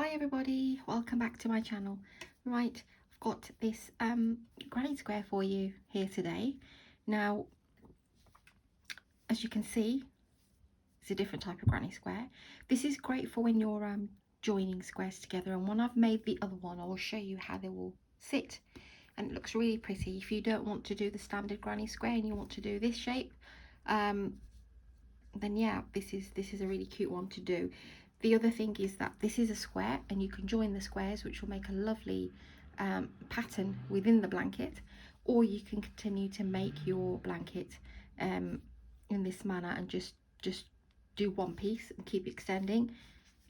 Hi everybody, welcome back to my channel. Right, I've got this granny square for you here today. Now, as you can see, it's a different type of granny square. This is great for when you're joining squares together, and when I've made the other one, I will show you how they will sit, and it looks really pretty. If you don't want to do the standard granny square and you want to do this shape, then yeah, this is a really cute one to do. The other thing is that this is a square and you can join the squares, which will make a lovely pattern within the blanket, or you can continue to make your blanket in this manner and just do one piece and keep extending.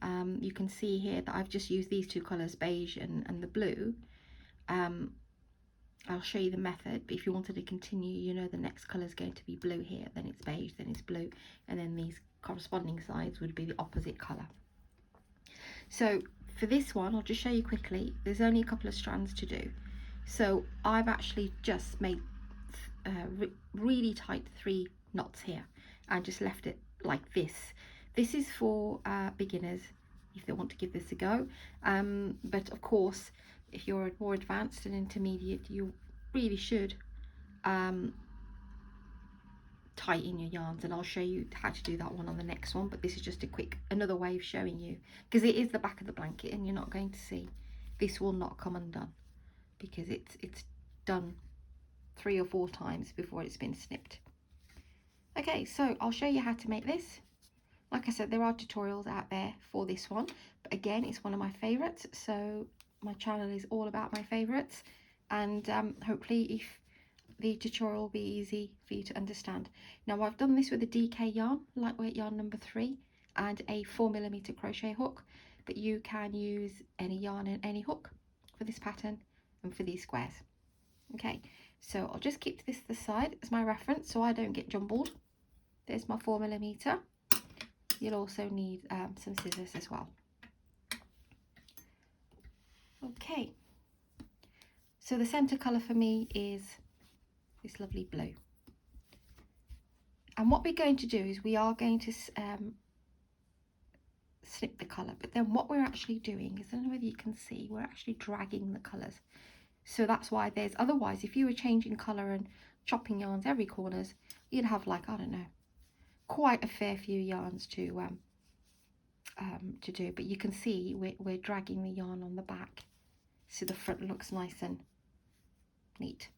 You can see here that I've just used these two colors, beige and the blue. I'll show you the method, but if you wanted to continue, you know the next color is going to be blue here, then it's beige, then it's blue, and then these corresponding sides would be the opposite color. So for this one, I'll just show you quickly. There's only a couple of strands to do. So I've actually just made really tight 3 knots here and just left it like this. This is for beginners if they want to give this a go, but of course if you're more advanced and intermediate, you really should tighten your yarns, and I'll show you how to do that one on the next one. But this is just a quick another way of showing you, because it is the back of the blanket and you're not going to see. This will not come undone because it's done 3 or 4 times before it's been snipped. Okay, so I'll show you how to make this. Like I said, there are tutorials out there for this one, but again, it's one of my favorites, so my channel is all about my favorites, and hopefully if the tutorial will be easy for you to understand. Now I've done this with a DK yarn, lightweight yarn number 3, and a 4mm crochet hook, but you can use any yarn and any hook for this pattern and for these squares. Okay, so I'll just keep this to the side as my reference so I don't get jumbled. There's my 4mm. You'll also need some scissors as well. Okay, so the center color for me is this lovely blue, and what we're going to do is we are going to snip the color, but then what we're actually doing is, I don't know whether you can see, we're actually dragging the colors. So that's why there's, otherwise if you were changing color and chopping yarns every corners, you'd have, like, I don't know, quite a fair few yarns to do. But you can see we're dragging the yarn on the back so the front looks nice and neat.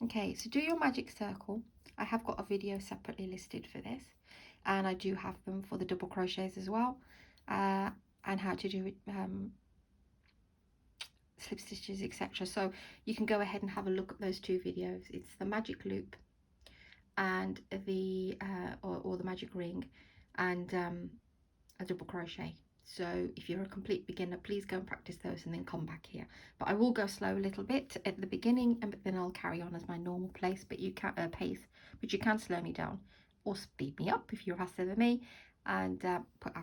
Okay, so do your magic circle. I have got a video separately listed for this, and I do have them for the double crochets as well, and how to do it, slip stitches, etc. So you can go ahead and have a look at those 2 videos. It's the magic loop and the or the magic ring and a double crochet. So if you're a complete beginner, please go and practice those and then come back here. But I will go slow a little bit at the beginning, and then I'll carry on as my normal pace, but you can but you can slow me down or speed me up if you're faster than me, and put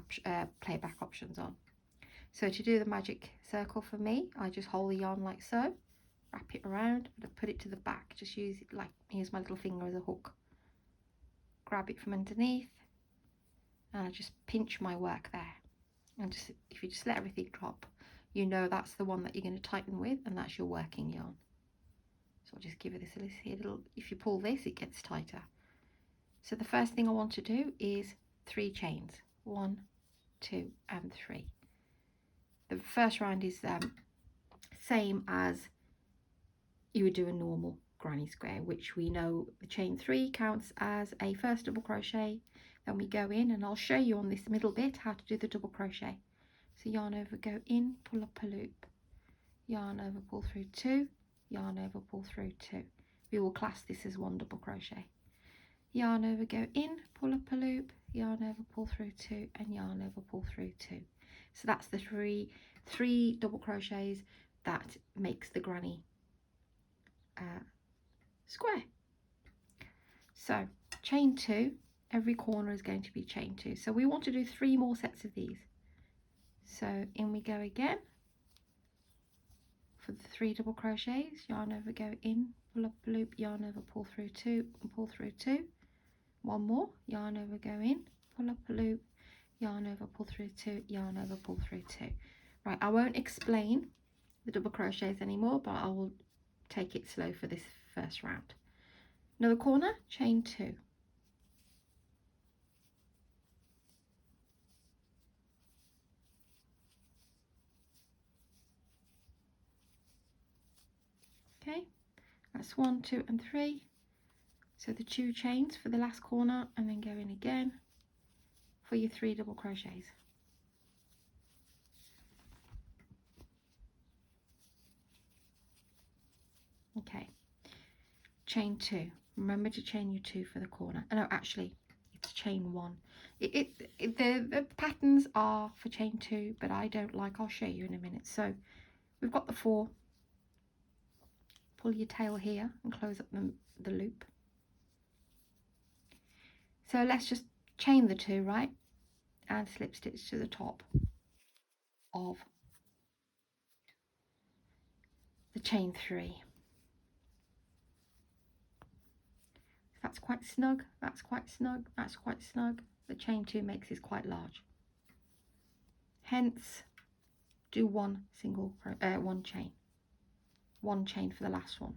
playback options on. So to do the magic circle for me, I just hold the yarn like so, wrap it around, but I put it to the back, just use my little finger as a hook, grab it from underneath, and I just pinch my work there. And just, if you just let everything drop, you know that's the one that you're going to tighten with, and that's your working yarn. So I'll just give it this little, if you pull this, it gets tighter. So the first thing I want to do is 3 chains, 1, 2 and 3. The first round is same as you would do a normal granny square, which we know the chain 3 counts as a first double crochet. Then we go in, and I'll show you on this middle bit how to do the double crochet. So yarn over, go in, pull up a loop, yarn over, pull through 2, yarn over, pull through 2. We will class this as 1 double crochet. Yarn over, go in, pull up a loop, yarn over, pull through 2, and yarn over, pull through 2. So that's the three double crochets that makes the granny square. So chain 2, every corner is going to be chain 2. So we want to do 3 more sets of these. So in we go again for the 3 double crochets, yarn over, go in, pull up a loop, yarn over, pull through 2 and pull through 2. 1 more, yarn over, go in, pull up a loop, yarn over, pull through 2, yarn over, pull through 2. Right, I won't explain the double crochets anymore, but I will take it slow for this first round. Another corner, chain 2. Okay, that's 1, 2 and 3. So the 2 chains for the last corner, and then go in again for your 3 double crochets. Okay, chain 2. Remember to chain your 2 for the corner. Oh, no, actually it's chain 1. The patterns are for chain 2, but I don't like, I'll show you in a minute. So we've got the 4. Pull your tail here and close up the loop. So let's just chain the 2, right, and slip stitch to the top of the chain 3. That's quite snug, that's quite snug, that's quite snug. The chain 2 makes this quite large. Hence, do one chain. One chain for the last one.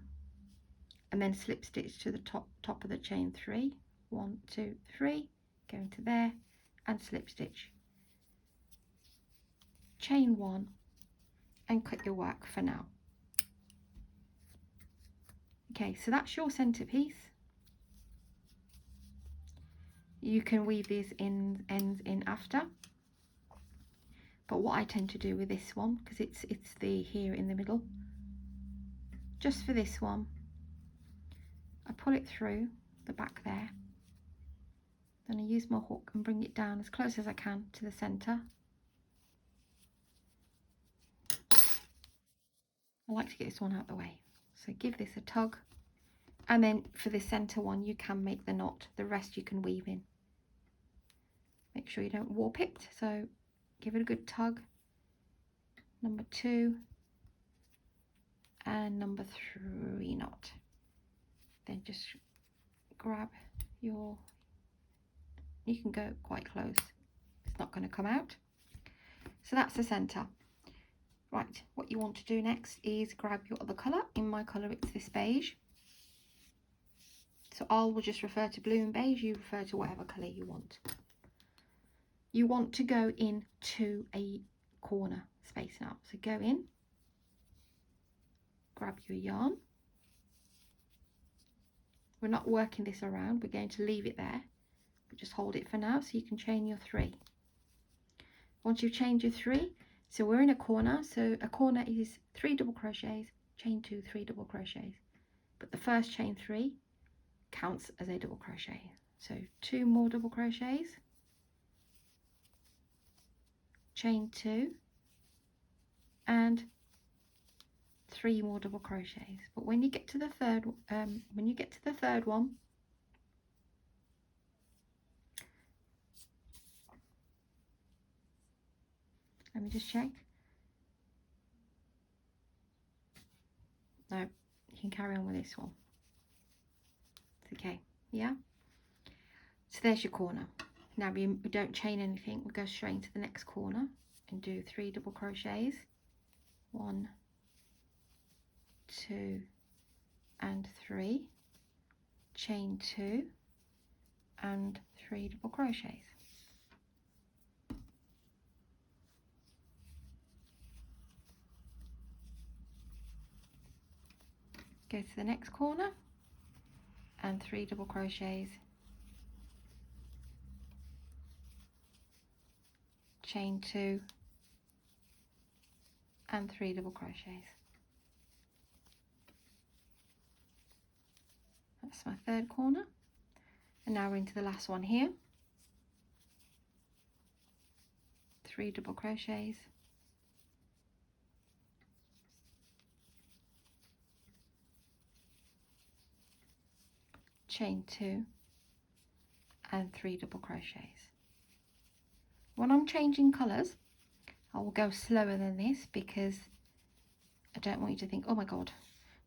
And then slip stitch to the top of the chain 3. 1, 2, 3, go into there and slip stitch. Chain 1 and cut your work for now. Okay, so that's your centerpiece. You can weave these ends in after, but what I tend to do with this one, because it's the here in the middle, just for this one, I pull it through the back there, then I use my hook and bring it down as close as I can to the center. I like to get this one out of the way, so give this a tug, and then for the center one you can make the knot, the rest you can weave in. Make sure you don't warp it, so give it a good tug. Number 2 and number 3 knot. Then just grab your, you can go quite close, it's not going to come out. So that's the center. Right, what you want to do next is grab your other colour. In my colour it's this beige, so I will just refer to blue and beige, you refer to whatever colour you want. You want to go into a corner space now, so go in, grab your yarn. We're not working this around, we're going to leave it there, but just hold it for now so you can chain your 3. Once you've chained your 3, so we're in a corner, so a corner is 3 double crochets, chain 2, 3 double crochets, but the first chain 3 counts as a double crochet. So 2 more double crochets, chain 2 and 3 more double crochets. But when you get to the third one, let me just check. No, you can carry on with this one. It's okay, yeah? So there's your corner. Now we don't chain anything, we go straight into the next corner and do 3 double crochets. 1, 2 and 3, chain 2 and 3 double crochets. Go to the next corner and 3 double crochets, chain 2 and 3 double crochets. That's my third corner, and now we're into the last one here. 3 double crochets, chain 2 and 3 double crochets. When I'm changing colours, I will go slower than this because I don't want you to think, oh my god,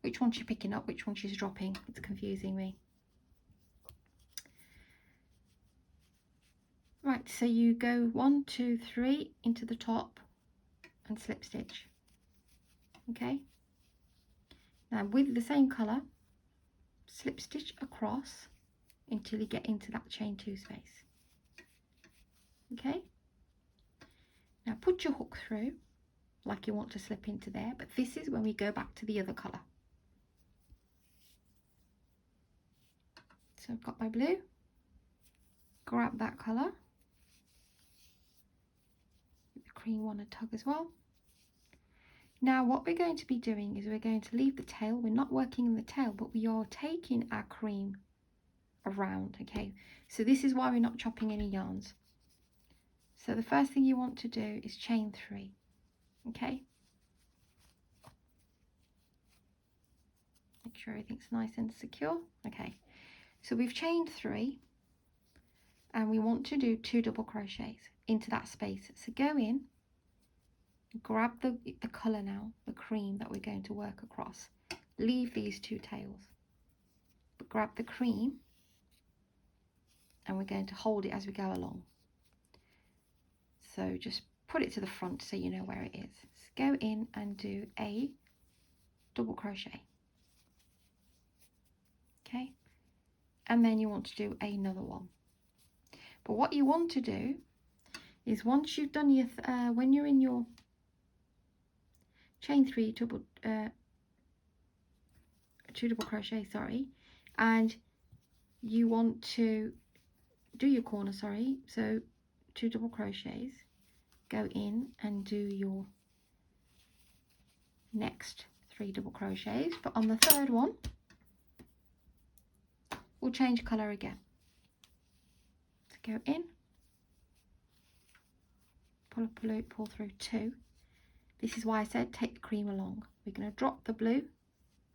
which one she's picking up, which one she's dropping. It's confusing me. Right, so you go 1, 2, 3 into the top and slip stitch. Okay, now with the same colour, slip stitch across until you get into that chain 2 space. Okay, now put your hook through like you want to slip into there, but this is when we go back to the other colour. So I've got my blue, grab that colour, the cream one a tug as well. Now what we're going to be doing is we're going to leave the tail. We're not working in the tail, but we are taking our cream around. Okay, so this is why we're not chopping any yarns. So the first thing you want to do is chain 3. Okay, make sure everything's nice and secure. Okay, so we've chained 3 and we want to do 2 double crochets into that space. So go in, grab the colour now, the cream that we're going to work across. Leave these 2 tails, but grab the cream and we're going to hold it as we go along. So just put it to the front so you know where it is. So go in and do a double crochet. Okay, and then you want to do another one. But what you want to do is once you've done your when you're in your chain 3 double 2 double crochet, sorry, and you want to do your corner, sorry, so 2 double crochets, go in and do your next 3 double crochets, but on the third one we'll change colour again. So go in, pull up a loop, pull through 2. This is why I said take the cream along. We're going to drop the blue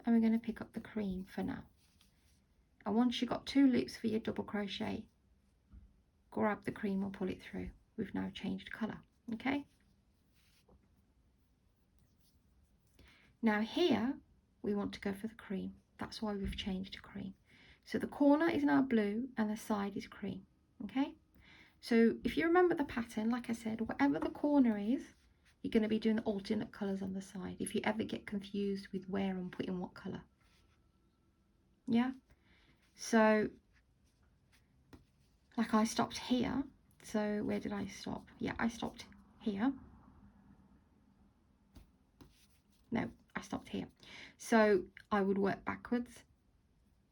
and we're going to pick up the cream for now. And once you've got 2 loops for your double crochet, grab the cream and pull it through. We've now changed colour. Okay, now here we want to go for the cream. That's why we've changed to cream. So the corner is now blue and the side is cream. Okay, so if you remember the pattern, like I said, whatever the corner is, you're going to be doing the alternate colours on the side if you ever get confused with where I'm putting what colour. Yeah, so like I stopped here. So where did I stop? Yeah, I stopped here. No, I stopped here. So I would work backwards,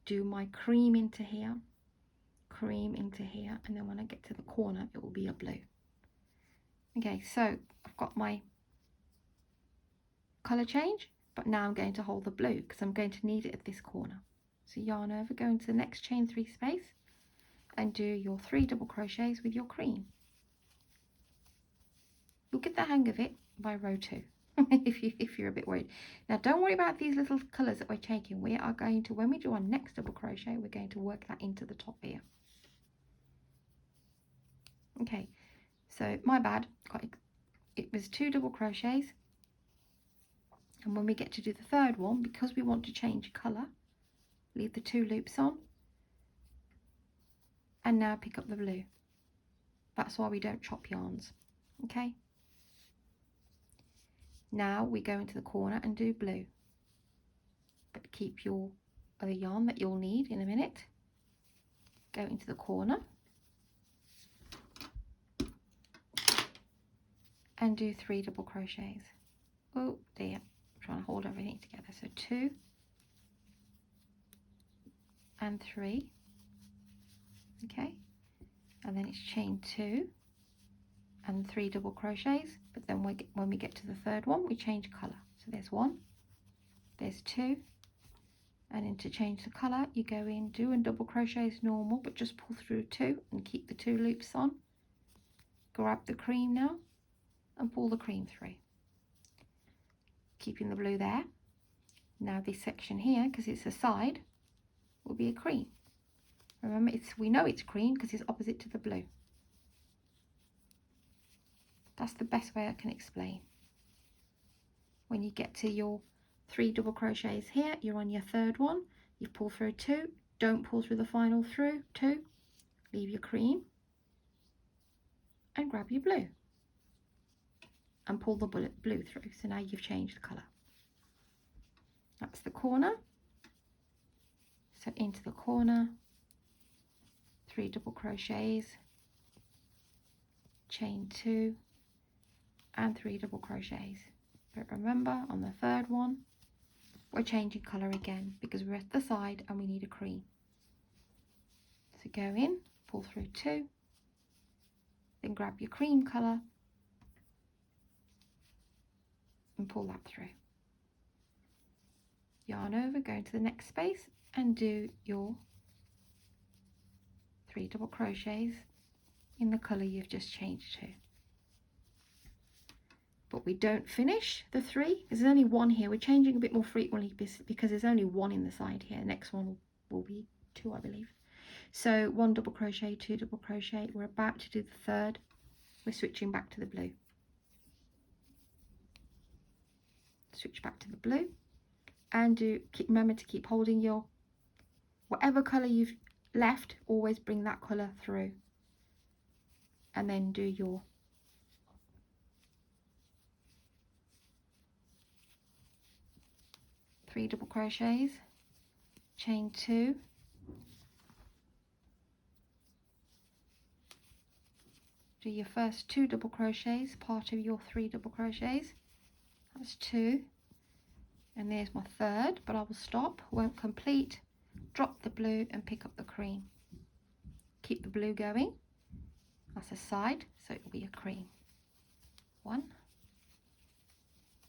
do my cream into here, cream into here, and then when I get to the corner it will be a blue. Okay, so I've got my colour change, but now I'm going to hold the blue because I'm going to need it at this corner. So yarn over, go into the next chain 3 space and do your 3 double crochets with your cream. You'll get the hang of it by row 2 if you're a bit worried. Now don't worry about these little colours that we're taking. We are going to, when we do our next double crochet, we're going to work that into the top here. Okay, so my bad, it was 2 double crochets, and when we get to do the third one, because we want to change colour, leave the 2 loops on and now pick up the blue. That's why we don't chop yarns. Okay, now we go into the corner and do blue, but keep your other yarn that you'll need in a minute. Go into the corner and do 3 double crochets. Oh dear, I'm trying to hold everything together. So 2 and 3, okay, and then it's chain 2 and 3 double crochets, but then when we get to the third one we change colour. So there's 1, there's 2, and then to change the colour you go in, do a double crochet as normal, but just pull through 2 and keep the 2 loops on. Grab the cream now and pull the cream through, keeping the blue there. Now this section here, because it's a side, will be a cream. Remember, we know it's cream because it's opposite to the blue. That's the best way I can explain. When you get to your 3 double crochets here, you're on your third one, you pull through 2, don't pull through the final through 2, leave your cream, and grab your blue and pull the blue through. So now you've changed the colour. That's the corner. So into the corner, 3 double crochets, chain 2 and 3 double crochets. But remember, on the third one we're changing colour again because we're at the side and we need a cream. So go in, pull through 2, then grab your cream colour and pull that through. Yarn over, go into the next space and do your 3 double crochets in the colour you've just changed to. But we don't finish the 3. There's only 1 here. We're changing a bit more frequently because there's only 1 in the side here. The next one will be 2, I believe. So 1 double crochet, 2 double crochet. We're about to do the 3rd. We're switching back to the blue. Switch back to the blue and remember to keep holding your whatever colour you've left, always bring that colour through, and then do your three double crochets, chain 2, do your first 2 double crochets, part of your 3 double crochets. That's 2, and there's my 3rd, but I will stop, won't complete, drop the blue and pick up the cream. Keep the blue going. That's a side, so it will be a cream. 1,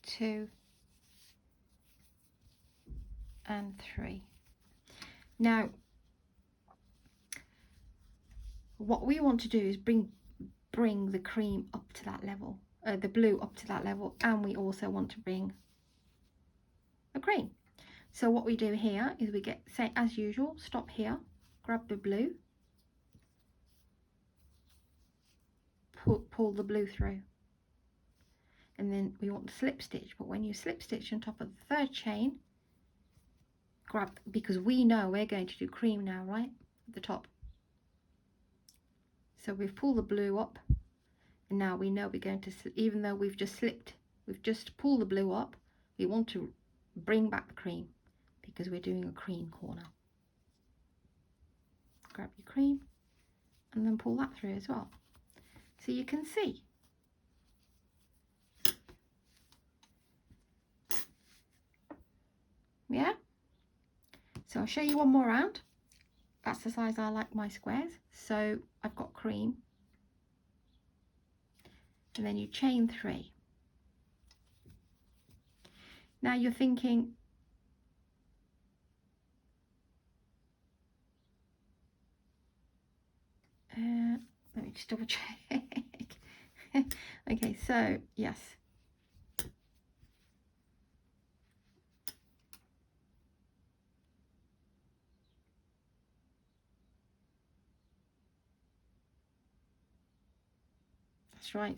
2 and 3. Now what we want to do is bring the cream up to that level, the blue up to that level, and we also want to bring the cream. So what we do here is we get, say as usual, stop here, grab the blue, pull the blue through, and then we want to slip stitch. But when you slip stitch on top of the 3rd chain, grab, because we know we're going to do cream now, right, at the top. So we've pulled the blue up, and now we know we're going to, even though we've just slipped, we've just pulled the blue up, we want to bring back the cream because we're doing a cream corner. Grab your cream and then pull that through as well. So you can see. Yeah? So I'll show you one more round. That's the size I like my squares. So I've got cream. And then you chain 3. Now you're thinking, let me just double check. Okay, so yes. That's right.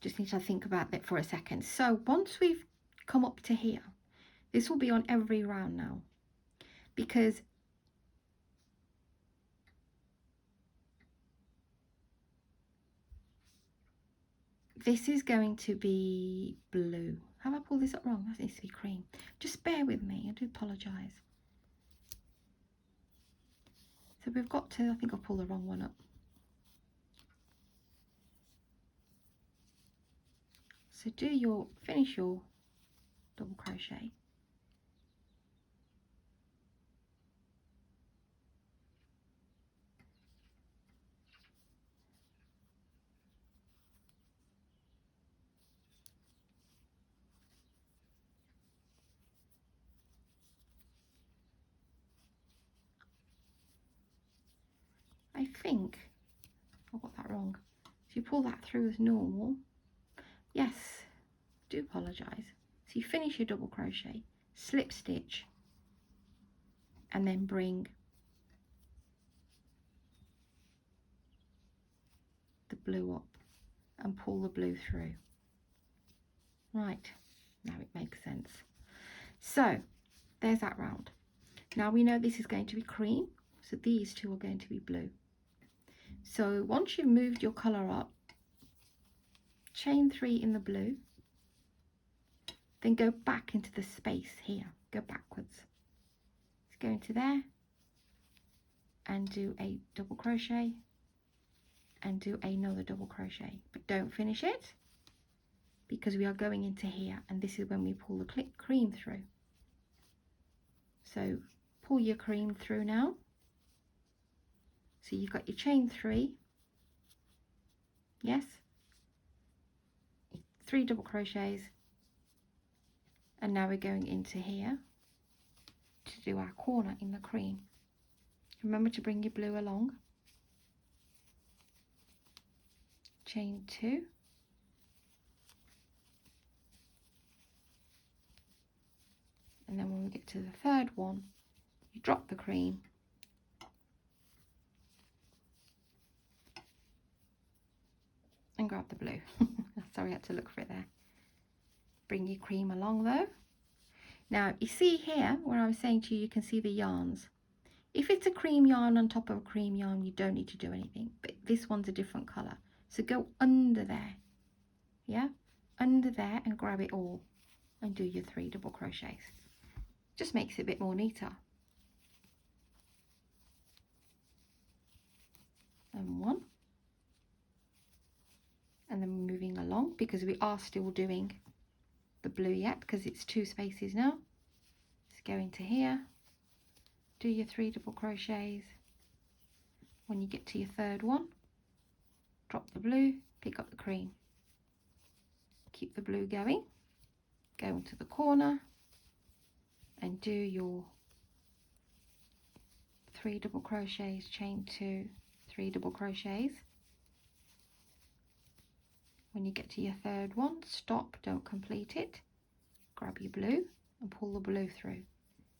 Just need to think about that for a second. So once we've come up to here, this will be on every round now, because this is going to be blue. Have I pulled this up wrong? That needs to be cream. Just bear with me, I do apologise. So we've got to, I think I pulled the wrong one up. So finish your double crochet. I think I got that wrong. So you pull that through as normal. Yes, do apologise. So you finish your double crochet, slip stitch, and then bring the blue up and pull the blue through. Right, now it makes sense. So there's that round. Now we know this is going to be cream, so these two are going to be blue. So once you've moved your colour up, chain 3 in the blue, then go back into the space here, go backwards. Let's go into there and do a double crochet and do another double crochet, but don't finish it because we are going into here, and this is when we pull the cream through. So pull your cream through now. So you've got your chain 3, yes, 3 double crochets, and now we're going into here to do our corner in the cream. Remember to bring your blue along. Chain 2, and then when we get to the third one, you drop the cream and grab the blue. Sorry, I had to look for it there. Bring your cream along though. Now you see here where I was saying to you, you can see the yarns. If it's a cream yarn on top of a cream yarn, you don't need to do anything, but this one's a different colour. So go under there, yeah, under there, and grab it all and do your 3 double crochets. Just makes it a bit more neater. And 1. And then we're moving along because we are still doing the blue yet because it's 2 spaces now. Let's go into here, do your 3 double crochets. When you get to your third one, drop the blue, pick up the cream, keep the blue going, go into the corner and do your 3 double crochets, chain 2, 3 double crochets. When you get to your third one, stop, don't complete it, grab your blue and pull the blue through,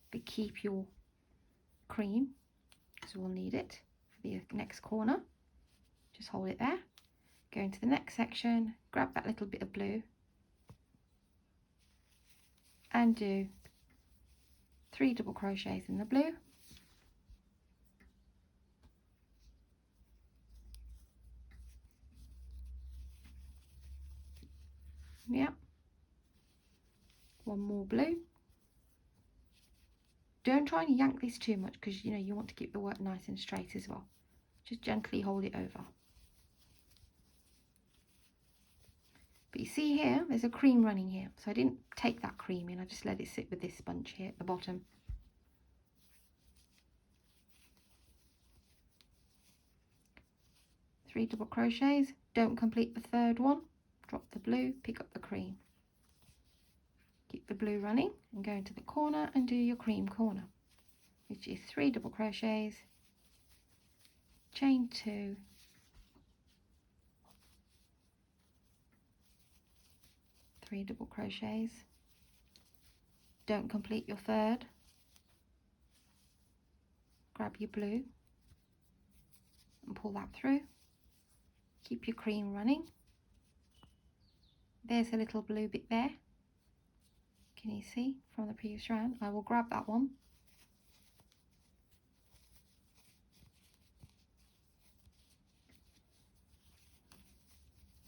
but keep your cream because we'll need it for the next corner. Just hold it there, go into the next section, grab that little bit of blue and do 3 double crochets in the blue, yeah, 1 more blue. Don't try and yank this too much because you know you want to keep the work nice and straight as well. Just gently hold it over. But you see here, there's a cream running here, so I didn't take that cream in, I just let it sit with this sponge here at the bottom. Three double crochets, don't complete the third one, drop the blue, pick up the cream. Keep the blue running and go into the corner and do your cream corner, which is 3 double crochets, chain 2, three double crochets, don't complete your third, grab your blue and pull that through, keep your cream running. There's a little blue bit there, can you see from the previous round? I will grab that one,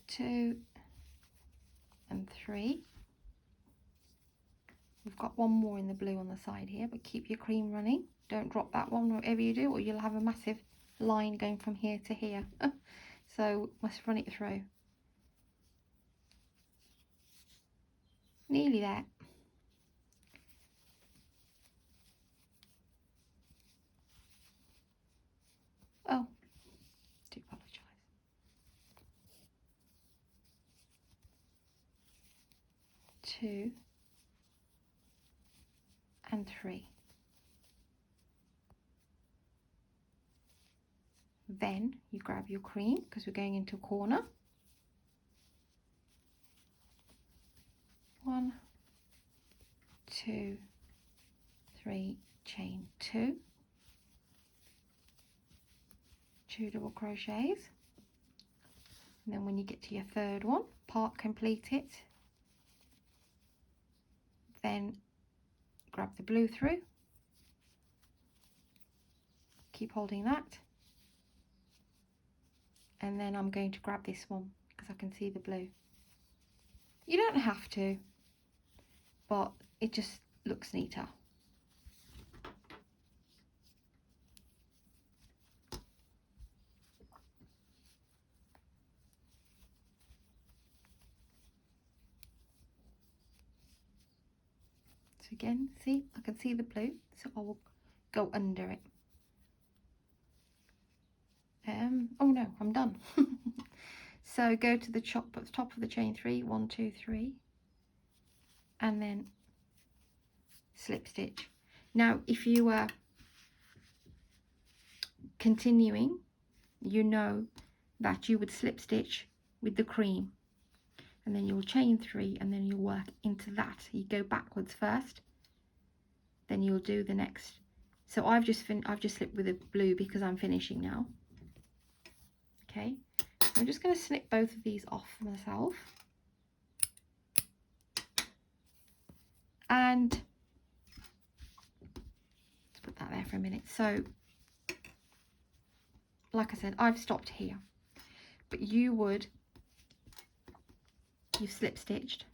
two and 3. We've got 1 more in the blue on the side here, but keep your cream running, don't drop that one whatever you do or you'll have a massive line going from here to here. So must run it through. Nearly there. Oh, do apologise. 2 and 3. Then you grab your cream because we're going into a corner. 1, 2, 3, chain 2, 2 double crochets, and then when you get to your third one, part complete it, then grab the blue through, keep holding that, And then I'm going to grab this one because I can see the blue. You don't have to, but it just looks neater. So again, see, I can see the blue, so I will go under it. Oh no, I'm done. So go to the top at the top of the chain 3, 1, 2, 3, and then slip stitch. Now if you are continuing, you know that you would slip stitch with the cream, and then you'll chain 3, and then you'll work into that. You go backwards first, then you'll do the next. So I've just slipped with a blue because I'm finishing now. Okay, I'm just going to snip both of these off myself, and let's put that there for a minute. So like I said, I've stopped here, but you've slip stitched,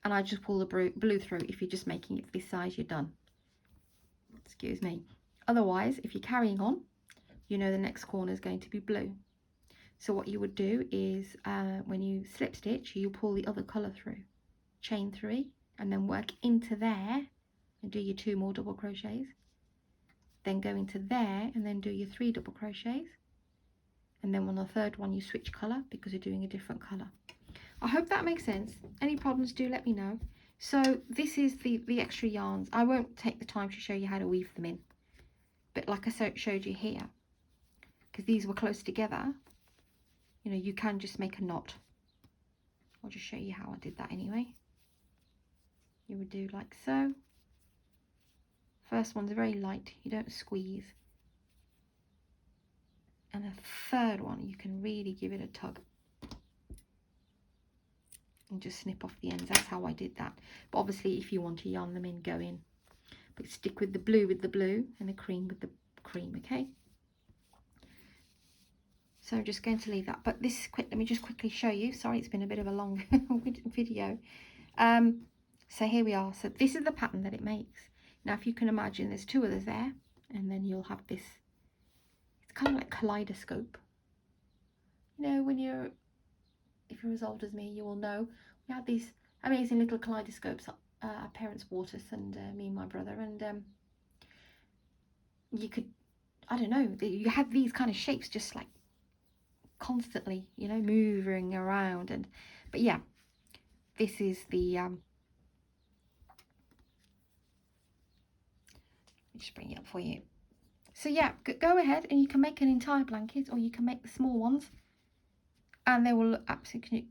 and I just pull the blue through. If you're just making it this size, you're done. Excuse me. Otherwise, if you're carrying on, you know the next corner is going to be blue. So what you would do is when you slip stitch, you pull the other colour through, chain 3, and then work into there and do your 2 more double crochets, then go into there and then do your 3 double crochets, and then on the third one you switch colour because you're doing a different colour. I hope that makes sense. Any problems, do let me know. So this is the extra yarns. I won't take the time to show you how to weave them in, but like I showed you here, because these were close together, you know, you can just make a knot. I'll just show you how I did that anyway. You would do like so. First one's very light, you don't squeeze. And the third one, you can really give it a tug and just snip off the ends. That's how I did that. But obviously if you want to yarn them in, go in. But stick with the blue and the cream with the cream, okay? So I'm just going to leave that. But this is quick. Let me just quickly show you. Sorry, it's been a bit of a long video. So here we are. So this is the pattern that it makes. Now, if you can imagine, there's 2 others there, and then you'll have this. It's kind of like kaleidoscope. You know, if you're as old as me, you will know we had these amazing little kaleidoscopes. Our parents bought us, and me and my brother, and you could, I don't know, you had these kind of shapes just like constantly, you know, moving around. And but yeah, this is the just bring it up for you. So yeah, go ahead and you can make an entire blanket, or you can make the small ones, and they will look absolutely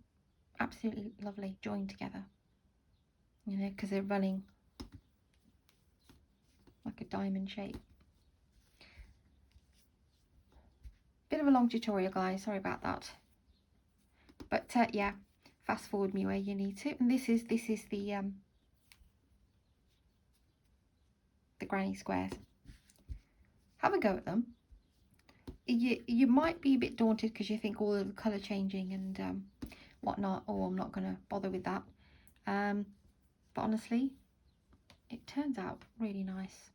lovely joined together, you know, because they're running like a diamond shape. Bit of a long tutorial, guys, sorry about that. But yeah, fast forward me where you need to. And this is the granny squares. Have a go at them. You might be a bit daunted because you think all of the colour changing and whatnot. Oh, I'm not going to bother with that. But honestly, it turns out really nice.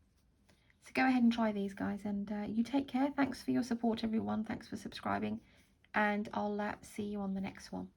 So go ahead and try these, guys, and you take care. Thanks for your support, everyone. Thanks for subscribing, and I'll see you on the next one.